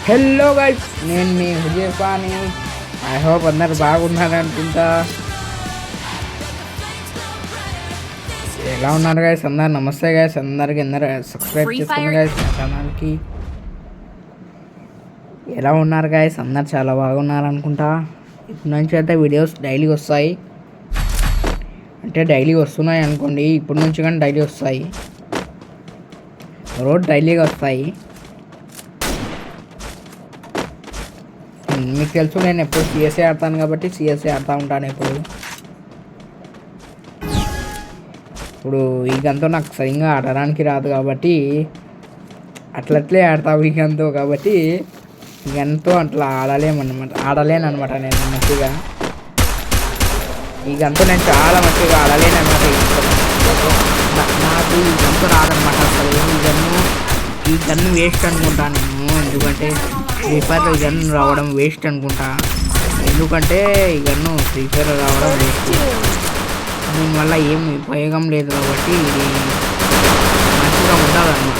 Hello guys, నేను మీ హుజేఫాని. I hope అందరు బాగున్నారు అనుకుంటా. ఎలా ఉన్నారు గైస్ అందరు? నమస్తే గైస్ అందరికి. అందరు సబ్స్క్రైబ్ చేసుకోండి గైస్ నా ఛానల్కి. ఎలా ఉన్నారు గైస్? అందరు చాలా బాగున్నారు అనుకుంటా. ఇప్పటి నుంచి అయితే వీడియోస్ డైలీ వస్తాయి, అంటే డైలీ వస్తున్నాయి అనుకోండి. ఇప్పటి నుంచి కానీ డైలీ వస్తాయి, రోజు డైలీగా వస్తాయి. మీకు తెలుసు నేను ఎప్పుడు సిఎస్ఏ ఆడతాను కాబట్టి సిఎస్ఏ ఆడుతూ ఉంటాను ఇప్పుడు ఈ గంతో నాకు సరిగ్గా ఆడడానికి రాదు కాబట్టి అట్లట్లే ఆడతావు ఈ గంతో. కాబట్టి ఈ గంతో అట్లా ఆడలేను అనమాట. నేను మంచిగా ఈ గంతో నేను చాలా మంచిగా ఆడలేను అనమాట. నాకు ఈ గంతో రాదనమాట అసలు. ఈ గన్ను వేస్ట్ అనుకుంటాను నేను, ఎందుకంటే ఫ్రీ ఫైర్లో ఈ గన్ను రావడం వేస్ట్ అనుకుంటా. ఎందుకంటే ఈ గన్ను ఫ్రీ ఫైర్లో రావడం వేస్ట్, దీనివల్ల ఏం ఉపయోగం లేదు. కాబట్టి ఇది మంచిగా ఉండదన్నమాట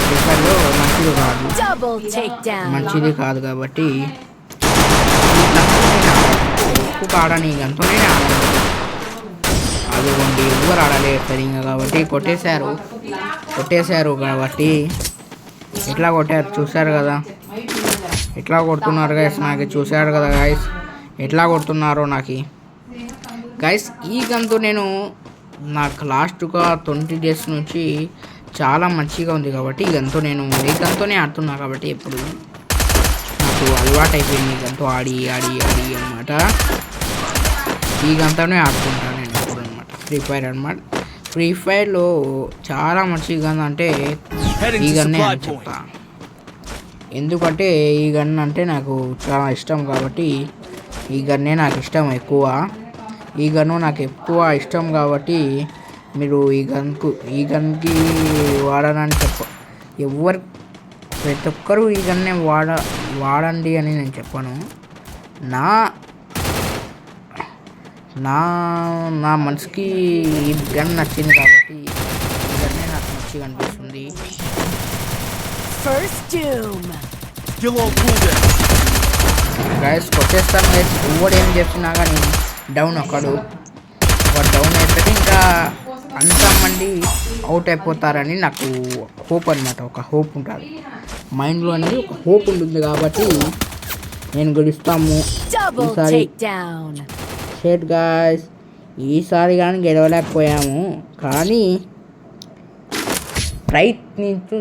ఫ్రీ ఫైర్లో మంచిది కాదు. కాబట్టి ఎక్కువ ఆడని ఈ గన్తోనే ఆడాలి. అదిగోండి ఎవరు ఆడలేదు సరిగ్గా కాబట్టి కొట్టేశారు కాబట్టి ఎట్లా కొట్టారు చూశారు కదా, ఎట్లా కొడుతున్నారు గైస్. నాకు చూశారు కదా గైస్ ఎట్లా కొడుతున్నారో నాకు గైస్. ఈ గన్తో నేను నాకు లాస్ట్గా 20 days నుంచి చాలా మంచిగా ఉంది కాబట్టి ఈ గన్తోనే ఆడుతున్నా. కాబట్టి ఎప్పుడు నాకు అలవాటు అయిపోయింది ఈ గన్తో ఆడి అనమాట. ఈ గన్తోనే ఆడుతుంటాను నేను ఎప్పుడు అనమాట. ఫ్రీ ఫైర్ అనమాట. ఫ్రీ ఫైర్లో చాలా మంచి గన్ అంటే ఈ గన్నే అని చెప్తా. ఎందుకంటే ఈ గన్ అంటే నాకు చాలా ఇష్టం కాబట్టి ఈ గన్నే నాకు ఇష్టం ఎక్కువ. ఈ గన్ను నాకు ఎక్కువ ఇష్టం కాబట్టి మీరు ఈ గన్కి వాడనని ప్రతి ఒక్కరూ ఈ గన్నే వాడండి అని నేను చెప్పను. నా మనసుకి ఈ గన్ నచ్చింది కాబట్టి ఈ గన్నే నాకు మంచిగా అనిపిస్తుంది. గైస్ కొట్టేస్తాను గైస్. ఎవడు ఏం చెప్పినా కానీ డౌన్ ఒకడు డౌన్ అయిపోతే ఇంకా అంతమంది అవుట్ అయిపోతారని నాకు హోప్ అనమాట. ఒక హోప్ ఉంటుంది మైండ్లో అనేది, ఒక హోప్ ఉంటుంది. కాబట్టి నేను గెలుస్తాము ఈసారి. షేట్ గాయ్స్, ఈసారి కానీ గెలవలేకపోయాము కానీ ప్రయత్నిస్తే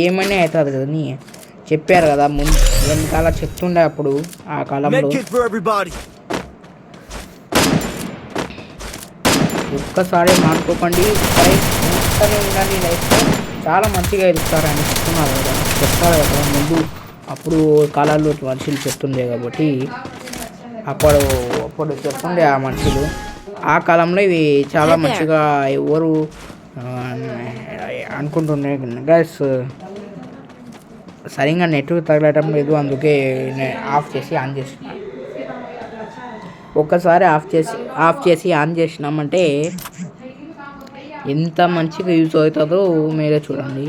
ఏమైనా అవుతుంది కదా అని చెప్పారు కదా ముందు వెనకాల చెప్తుండే అప్పుడు ఆ కాలంలో. ఒక్కసారి మానుకోకండి, ప్రయత్నిస్తూనే ఉండండి. లైఫ్లో చాలా మంచిగా ఎదుగుతారని చెప్తారు కదా ముందు. అప్పుడు కాలాల్లో మనుషులు చెప్తుండే కాబట్టి అప్పుడు చెప్తుండే ఆ మనుషులు. ఆ కాలంలో ఇవి చాలా మంచిగా ఎవరు అనుకుంటుండే గైస్. సరిగ్గా నెట్ తగలటం లేదు, అందుకే ఆఫ్ చేసి ఆన్ చేసిన. ఒక్కసారి ఆఫ్ చేసి ఆన్ చేసినామంటే ఎంత మంచిగా యూజ్ అవుతుందో మీరే చూడండి.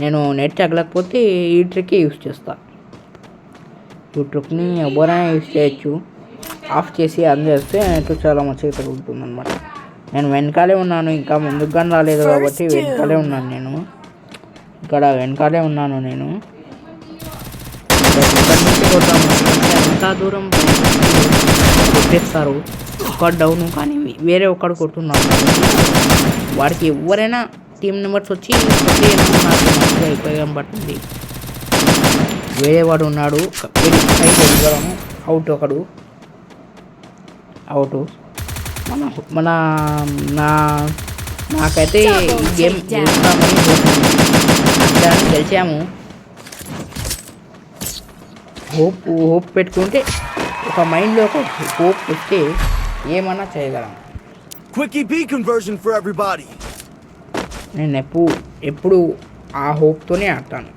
నేను నెట్ తగలకపోతే ఈ ట్రిక్కే యూజ్ చేస్తాను. ఈ ట్రిక్ని ఎవరైనా యూజ్ చేయొచ్చు. ఆఫ్ చేసి ఆన్ చేస్తే నెట్ చాలా మంచిగా తగులుతుంది అనమాట. నేను వెనకాలే ఉన్నాను, ఇంకా ముందుకు కానీ రాలేదు కాబట్టి వెనకాలే ఉన్నాను నేను. నేను ఎంత దూరం కొట్టేస్తారు ఒక డౌన్, కానీ వేరే ఒకడు కొట్టున్నాడు. వాడికి ఎవరైనా టీం మెంబర్స్ వచ్చి నాకు మంచిగా ఉపయోగం పడుతుంది. వేరే వాడు ఉన్నాడు అవుట్. నాకైతే ఈ గేమ్ గెలిచాము. హోప్ పెట్టుకుంటే, ఒక మైండ్లో ఒక హోప్ పెట్టి ఏమన్నా చేయగలం. నేను ఎప్పుడు ఆ హోప్తోనే ఆడతాను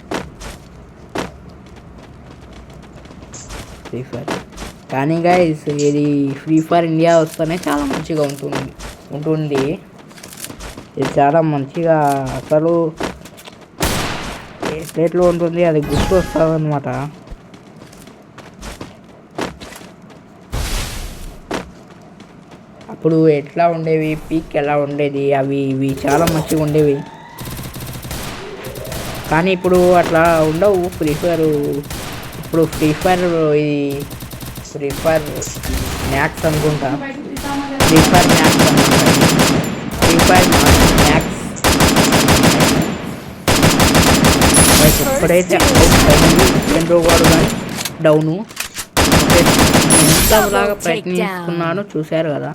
ఫ్రీ ఫైర్. కానీ గైస్ ఇది ఫ్రీ ఫైర్ ఇండియా వస్తేనే చాలా మంచిగా ఉంటుంది. ఇది చాలా మంచిగా అసలు ఏ స్టేట్లో ఉంటుంది అది గుర్తు వస్తుంది అనమాట. అప్పుడు ఎట్లా ఉండేవి, పీక్ ఎలా ఉండేది, అవి ఇవి చాలా మంచిగా ఉండేవి. కానీ ఇప్పుడు అట్లా ఉండవు. ఫ్రీ ఫైర్ ఇప్పుడు ఫ్రీ ఫైర్ మ్యాక్స్ అనుకుంటా. ఫ్రీ ఫైర్ మ్యాక్స్ ఎప్పుడైతే వాడు కానీ డౌను ఎంతలాగా ప్రయత్నిస్తున్నానో చూశారు కదా.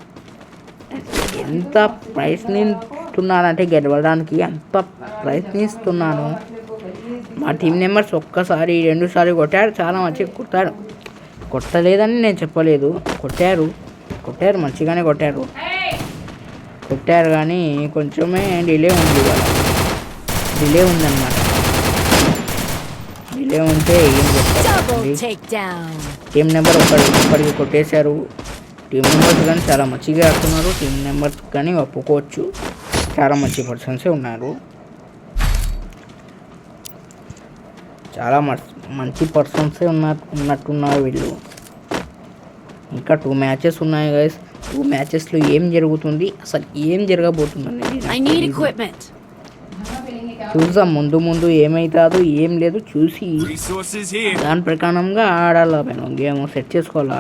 ఎంత ప్రయత్నిస్తున్నానంటే గెలవడానికి అంత ప్రయత్నిస్తున్నాను. మా టీం మెంబర్స్ ఒక్కసారి 2 సార్లు కొట్టారు, చాలా మంచిగా కొట్టారు. కొట్టలేదని నేను చెప్పలేదు, కొట్టారు మంచిగానే కొట్టారు కానీ కొంచెమే డిలే ఉందన్నమాట. డిలే ఉంటే ఏం చెప్తారు. టీం నెంబర్ ఒకరికి కొట్టేశారు. టీం మెంబర్స్ కానీ చాలా మంచిగా ఆడుతున్నారు. టీం మెంబర్స్ కానీ ఒప్పుకోవచ్చు, చాలా మంచి పర్సన్సే ఉన్నారు. చాలా మంచి పర్సన్సే ఉన్నట్టున్నారు వీళ్ళు. ఇంకా 2 మ్యాచెస్ ఉన్నాయి గైస్. 2 మ్యాచెస్లో ఏం జరుగుతుంది, అసలు ఏం జరగబోతుంది అనేది చూద్దాం. ముందు ఏమవుతుందో ఏం లేదు చూసి దాని ప్రకారంగా ఆడాలా. మేము గేమ్ సెట్ చేసుకోవాలా,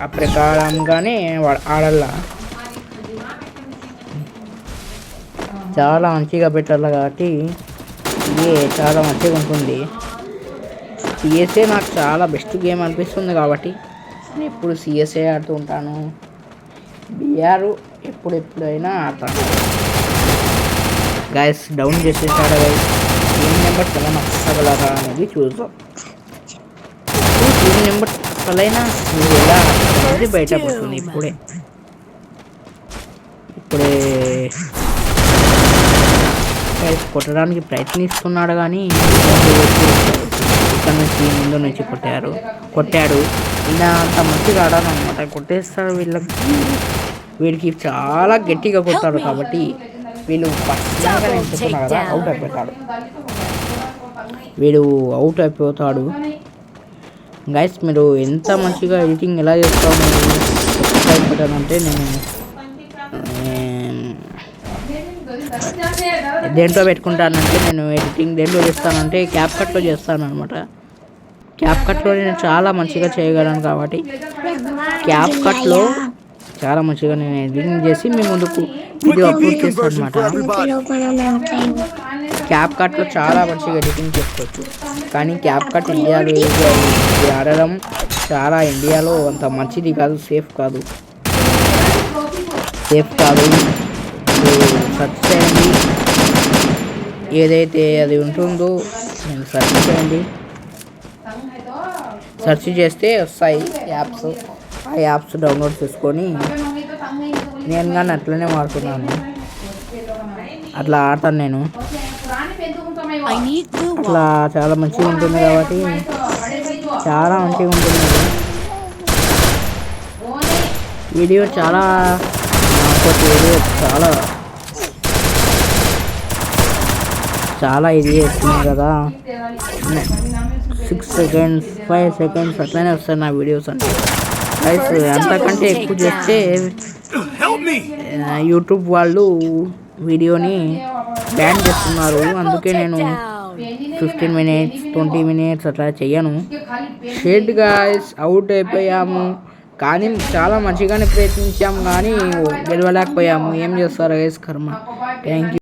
ఆ ప్రకారంగానే ఆడాలా. చాలా మంచిగా పెట్టాలి కాబట్టి ఇది చాలా మంచిగా ఉంటుంది. సిఎస్ఏ నాకు చాలా బెస్ట్ గేమ్ అనిపిస్తుంది కాబట్టి నేను ఎప్పుడు సిఎస్ఏ ఆడుతూ ఉంటాను. బిఆర్ ఎప్పుడైనా ఆడతాను. గైస్ డౌన్ చేసేసాడు గైస్. టీం నెంబర్స్ ఎలా నచ్చగలరా అనేది చూద్దాం. టీం నెంబర్స్ అసలైనా మీరు ఎలా అనేది బయటపడుతుంది. ఇప్పుడే కొట్టడానికి ప్రయత్నిస్తున్నాడు కానీ ఇక్కడ నుంచి కొట్టాడు. ఇలా అంత మంచిగా ఆడాలన్నమాట. కొట్టేస్తాడు వీడికి చాలా గట్టిగా కొట్టాడు కాబట్టి వీళ్ళు పర్సనల్గా నేను చెప్తున్నా కదా, వీడు అవుట్ అయిపోతాడు. గైస్ మీరు ఎంత మంచిగా ఎడిటింగ్ ఎలా చేస్తామో అయిపోతానంటే నేను దేంట్లో పెట్టుకుంటానంటే నేను ఎడిటింగ్ దేంట్లో చేస్తానంటే క్యాప్కట్లో చేస్తాను అనమాట. క్యాప్కట్లో నేను చాలా మంచిగా చేయగలను కాబట్టి క్యాప్కట్లో చాలా మంచిగా నేను ఎడిటింగ్ చేసి మీ ముందుకు వీడియో అప్లోడ్ చేస్తాను అనమాట. క్యాప్కట్లో చాలా మంచిగా ఎడిటింగ్ చేసుకోవచ్చు. కానీ క్యాప్కట్ ఇండియాలో ఇది ఆడడం చాలా ఇండియాలో అంత మంచిది కాదు, సేఫ్ కాదు. సెర్చ్ చేయండి, ఏదైతే అది ఉంటుందో నేను సెర్చ్ చేయండి. సెర్చ్ చేస్తే వస్తాయి యాప్స్. ఆ యాప్స్ డౌన్లోడ్ చేసుకొని నేను కానీ అట్లనే వాడుతున్నాను. అట్లా ఆడతాను నేను. అట్లా చాలా మంచిగా ఉంటుంది కాబట్టి చాలా మంచిగా ఉంటుంది. వీడియో చాలా ఇది చేస్తున్నాయి కదా. 6 seconds 5 seconds అట్లనే వస్తాయి నా వీడియోస్ అంటే. అంతకంటే ఎక్కువ చేస్తే యూట్యూబ్ వాళ్ళు వీడియోని బ్యాన్ చేస్తున్నారు. అందుకే నేను 15 minutes 20 minutes అట్లా చెయ్యను. షెడ్ గాయ్స్ అవుట్ అయిపోయాము కానీ చాలా మంచిగానే ప్రయత్నించాము కానీ గెలవలేకపోయాము. ఏం చేస్తారు గైస్, కర్మ. Thank you.